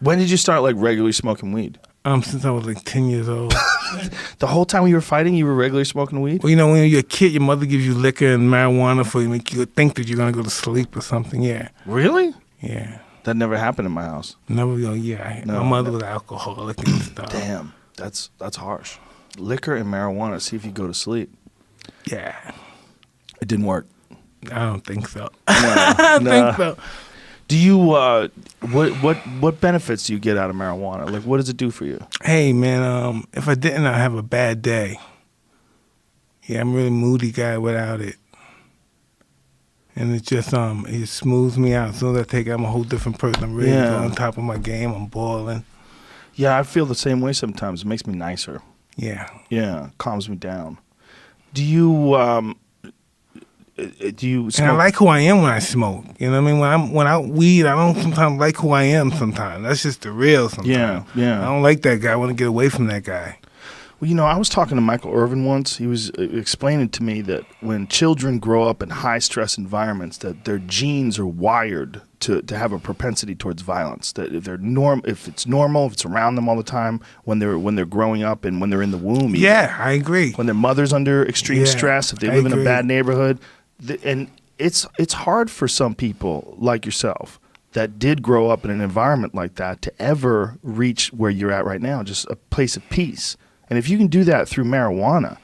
When did you start like regularly smoking weed? Since I was like 10 years old. The whole time you were fighting, you were regularly smoking weed? Well, you know, when you're a kid, your mother gives you liquor and marijuana for you, make you think that you're gonna go to sleep or something. Yeah. Really? Yeah. That never happened in my house. Never go. Yeah. No, My mother was alcoholic and stuff. Damn, that's harsh. Liquor and marijuana. See if you go to sleep. Yeah. It didn't work. I don't think so. No, I don't think so. Do you what benefits do you get out of marijuana? Like, what does it do for you? Hey man, if I didn't, I'd have a bad day. Yeah, I'm a really moody guy without it. And it just it smooths me out. As soon as I take it, I'm a whole different person. I'm really on top of my game. I'm balling. Yeah, I feel the same way sometimes. It makes me nicer. Yeah. Yeah, calms me down. Do you smoke? And I like who I am when I smoke. You know what I mean? When I weed, I don't sometimes like who I am sometimes. That's just the real sometimes. Yeah. I don't like that guy. I want to get away from that guy. Well, you know, I was talking to Michael Irvin once. He was explaining to me that when children grow up in high-stress environments, that their genes are wired to have a propensity towards violence. That if it's normal, if it's around them all the time, when they're growing up and when they're in the womb. Yeah, I agree. When their mother's under extreme stress, if they live in a bad neighborhood, and it's hard for some people like yourself that did grow up in an environment like that to ever reach where you're at right now, just a place of peace. And if you can do that through marijuana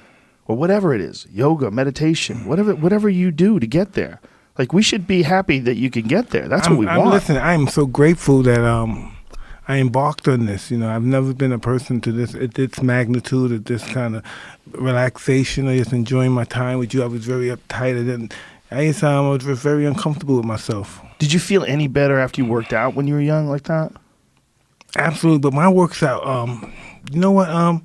or whatever it is, yoga, meditation, whatever you do to get there, like we should be happy that you can get there. That's what we want. Listen, I'm so grateful that I embarked on this. You know, I've never been a person to this at this magnitude, at this kind of relaxation. I just enjoying my time with you. I was very uptight, and I was very uncomfortable with myself. Did you feel any better after you worked out when you were young like that? Absolutely, but my works out. You know what?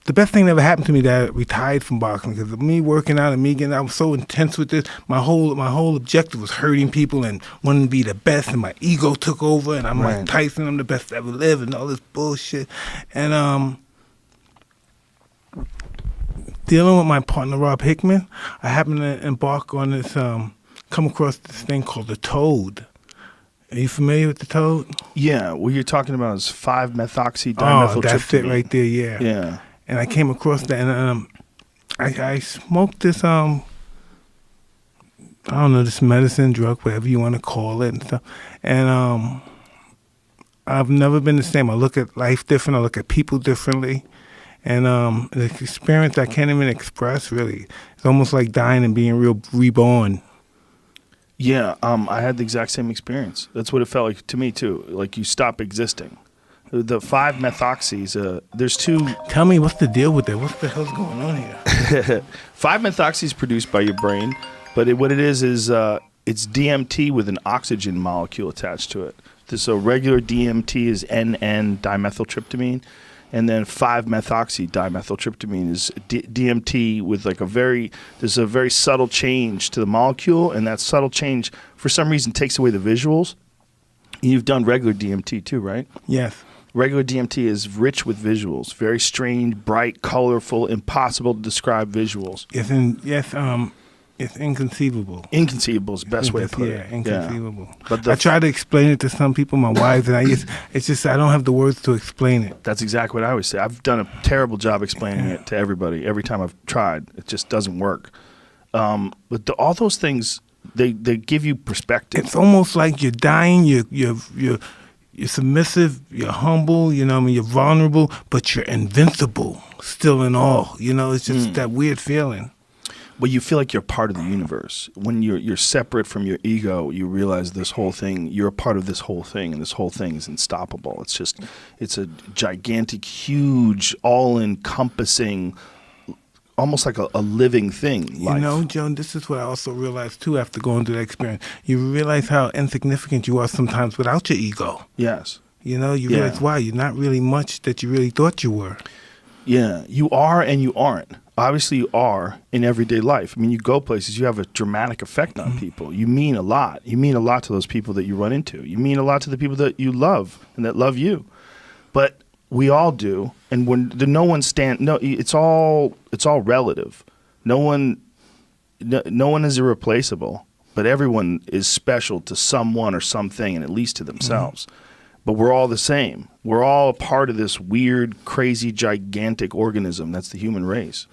The best thing that ever happened to me that I retired from boxing, because of me working out and me getting, I was so intense with this. My whole objective was hurting people and wanting to be the best, and my ego took over, and I'm like Tyson, I'm the best to ever live, and all this bullshit. And dealing with my partner Rob Hickman, I happened to embark on this, come across this thing called the Toad. Are you familiar with the Toad? Yeah, what you're talking about is 5-methoxy-dimethyltryptamine. Oh, that's it right there. Yeah. Yeah. And I came across that, and I smoked this, I don't know, this medicine, drug, whatever you want to call it and stuff. And I've never been the same. I look at life different. I look at people differently. And the experience I can't even express, really. It's almost like dying and being reborn. Yeah, I had the exact same experience. That's what it felt like to me, too. Like you stop existing. The 5-methoxys, there's two. Tell me, what's the deal with that? What the hell's going on here? 5-methoxy is produced by your brain, but what it is it's DMT with an oxygen molecule attached to it. So regular DMT is N-dimethyltryptamine, and then 5-methoxy-dimethyltryptamine is DMT with like there's a very subtle change to the molecule, and that subtle change, for some reason, takes away the visuals. You've done regular DMT too, right? Yes. Regular DMT is rich with visuals, very strange, bright, colorful, impossible to describe visuals. It's inconceivable. Inconceivable is the best way to put it. Yeah, inconceivable. Yeah. But I try to explain it to some people, my wives, and it's just I don't have the words to explain it. That's exactly what I always say. I've done a terrible job explaining it to everybody. Every time I've tried, it just doesn't work. But all those things, they give you perspective. It's almost like you're dying. You're submissive, you're humble, you know what I mean, you're vulnerable, but you're invincible, still in all. You know, it's just that weird feeling. Well, you feel like you're part of the universe. When you're separate from your ego, you realize this whole thing, you're a part of this whole thing, and this whole thing is unstoppable. It's a gigantic, huge, all-encompassing, almost like a living thing. Life. You know, Joan, this is what I also realized, too, after going through that experience. You realize how insignificant you are sometimes without your ego. Yes. You know, you realize, wow, you're not really much that you really thought you were. Yeah, you are and you aren't. Obviously, you are in everyday life. I mean, you go places, you have a dramatic effect on people. You mean a lot. You mean a lot to those people that you run into. You mean a lot to the people that you love and that love you. But we all do, and it's all relative. No one is irreplaceable, but everyone is special to someone or something, and at least to themselves. but we're all the same. We're all a part of this weird, crazy, gigantic organism that's the human race.